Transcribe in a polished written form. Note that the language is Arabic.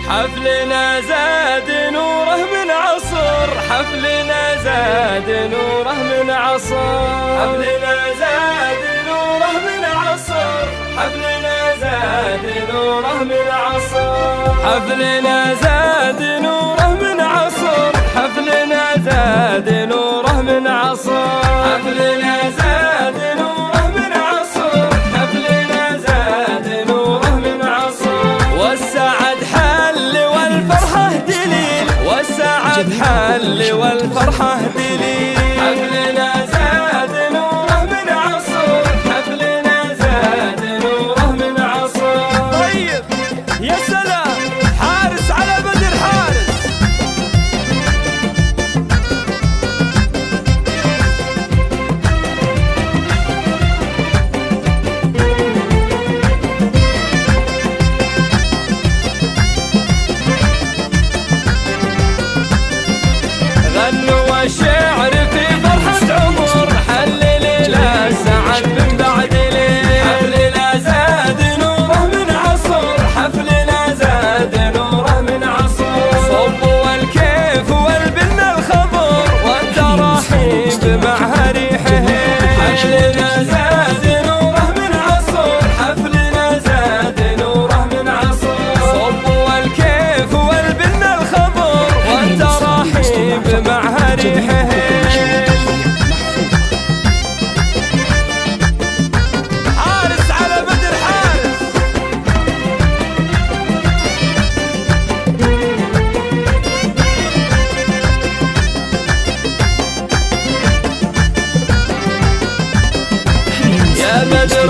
حفلنا زاد نوره من عصر، حفلنا زاد نوره من عصر، حفلنا زاد نوره من عصر، حفلنا زاد نوره من عصر، حفلنا زاد نوره من عصر، حفلنا زاد نوره من عصر، حفلنا زاد نوره من عصر، حفلنا زاد نوره من عصر. والسعد حل والفرحة دليل، والسعد حل والفرحة دليل، حفلنا زاد نوره من عصر، حفلنا زاد نوره من عصر. طيب يا سلام، حارس على بدر حارس. غنوا الشعر في فرحة عمر، حل ليلة سعد من بعد ليل، حفلنا زاد نوره من عصر، حفلنا زاد نوره من عصر. صبوا الكيف والبن الخضر والتراحيب معها ريحه، حفلنا زاد نوره من عصر، حفلنا زاد نوره من عصر. صبوا الكيف والبن الخضر والتراحيب معها ريحه. حارس على بدر حارس. يا بدر